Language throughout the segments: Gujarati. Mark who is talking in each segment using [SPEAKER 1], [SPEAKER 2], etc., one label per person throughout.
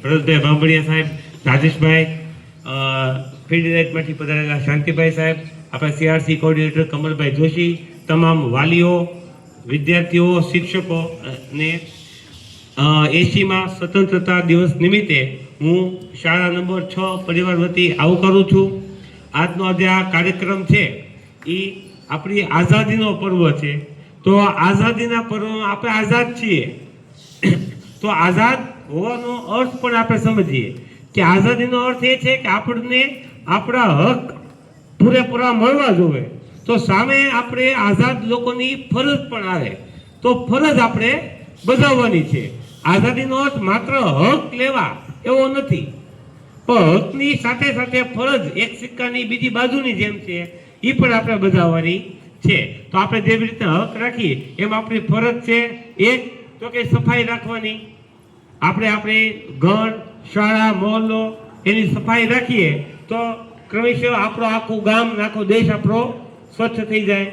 [SPEAKER 1] ભરતભાઈ બાંભણિયા સાહેબ, રાજેશભાઈ, ફિલ્ડ ડાયરેક્ટરમાંથી પધારેલા શાંતિભાઈ સાહેબ, આપણા CRC કોઓર્ડિનેટર કમલભાઈ જોશી, તમામ વાલીઓ, વિદ્યાર્થીઓ, શિક્ષકો અને 80માં સ્વતંત્રતા દિવસ નિમિત્તે હું શાળા નંબર 6 પરિવાર વતી આવકારું છું. આજનો આજે આ કાર્યક્રમ છે એ આપણી આઝાદીનો પર્વ છે. તો આઝાદીના પર્વમાં આપણે આઝાદ છીએ, તો આઝાદ હોવાનો અર્થ પણ આપણે સમજીએ કે આઝાદીનો અર્થ એ છે કે આપણને આપણા હક પૂરેપૂરા મળવા જોઈએ. તો સામે આપણે આઝાદ લોકોની ફરજ પણ આવે, તો ફરજ આપણે બજાવવાની છે. આઝાદીનો અર્થ માત્ર હક લેવા એવો નથી, પણ હકની સાથે સાથે ફરજ એક સિક્કાની બીજી બાજુની જેમ છે એ પણ આપણે બજાવવાની છે. તો આપણે જેવી રીતે હક રાખીએ એમ આપણી ફરજ છે એક તો કે સફાઈ રાખવાની. આપણે ઘર, શાળા, મહોલ્લો એની સફાઈ રાખીએ તો ક્રમશઃ આપણો આખું ગામ, આખો દેશ આપણો સ્વચ્છ થઈ જાય.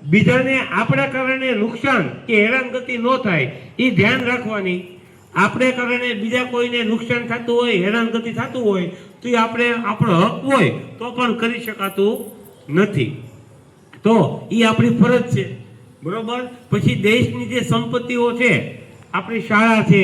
[SPEAKER 1] બીજાને આપણા કારણે નુકસાન કે હેરાનગતિ ન થાય એ ધ્યાન રાખવાની. આપણે કારણે બીજા કોઈને નુકસાન થતું હોય, હેરાનગતિ થતું હોય તો એ આપણે આપણો હક હોય તો પણ કરી શકાતું નથી. તો એ આપણી ફરજ છે, બરોબર. પછી દેશની જે સંપત્તિઓ છે, આપણી શાળા છે,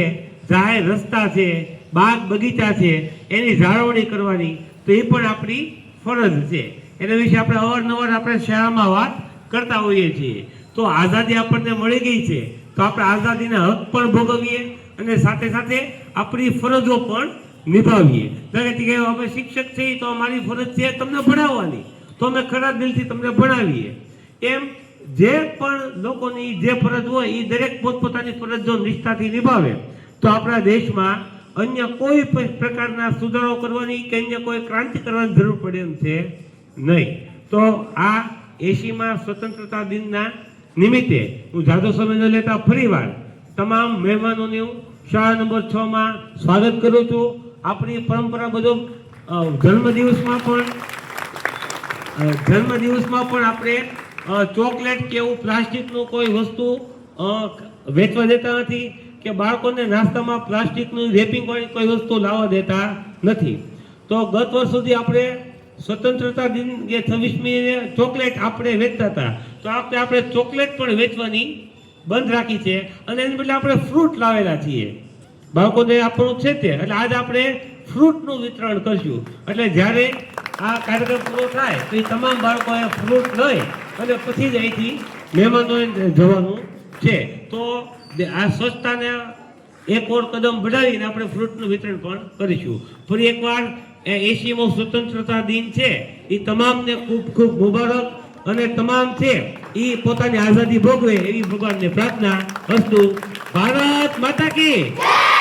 [SPEAKER 1] જાહેર રસ્તા છે, બાગ બગીચા છે, એની જાળવણી કરવાની, તો એ પણ આપણી ફરજ છે. એના વિશે આપણે અવારનવાર આપણે શાળામાં વાત કરતા હોઈએ છીએ. તો આઝાદી આપણને મળી ગઈ છે તો આપણે આઝાદીના હક પણ ભોગવીએ અને સાથે સાથે આપણી ફરજો પણ નિભાવીએ. દરેક જગ્યાએ અમે શિક્ષક છીએ તો અમારી ફરજ છે તમને ભણાવવાની, તો અમે ખરા દિલથી તમને ભણાવીએ. એમ જે પણ લોકોની જે ફરજ હોય એ દરેક પોતપોતાની ફરજ જો નિષ્ઠાથી નિભાવે તો આપણા દેશમાં અન્ય કોઈ પ્રકારના સુધારો કરવાની કે અન્ય કોઈ ક્રાંતિ કરવાની જરૂર પડે એમ છે નહીં. તો આ 80માં સ્વતંત્રતા દિનના નિમિત્તે હું જાજો સમય ન લેતા ફરીવાર તમામ મહેમાનોનું શાળા નંબર 6માં સ્વાગત કરું છું. આપણી પરંપરા બધો જન્મદિવસમાં પણ આપણે ચોકલેટ કે એવું પ્લાસ્ટિકનું કોઈ વસ્તુ વેચવા દેતા નથી કે બાળકોને નાસ્તામાં પ્લાસ્ટિકનું રેપિંગ વાળી કોઈ વસ્તુ લાવવા દેતા નથી. તો ગત વર્ષ સુધી આપણે સ્વતંત્રતા દિન કે 26મી ચોકલેટ આપણે વેચતા હતા, તો આપણે ચોકલેટ પણ વેચવાની બંધ રાખી છે અને એની બદલે આપણે ફ્રૂટ લાવેલા છીએ બાળકોને આપણું છે તે. એટલે આજે આપણે ફ્રૂટનું વિતરણ કરશું. એટલે જ્યારે આ કાર્યક્રમ પૂરો થાય તો એ તમામ બાળકોએ ફ્રૂટ લઈ અને પછી જ અહીંથી મહેમાનોએ જવાનું છે. તો આ સ્વચ્છતાને એક ઓર કદમ बढ़ાવીને આપણે ફ્રૂટનું વિતરણ પણ કરીશું. ફરી એકવાર 80મો સ્વતંત્રતા દિન છે એ તમામને ખૂબ ખૂબ મુબારક, અને તમામ છે એ પોતાની આઝાદી ભોગવે એવી ભગવાનને પ્રાર્થના. અસ્તુ. ભારત માતા કી જય.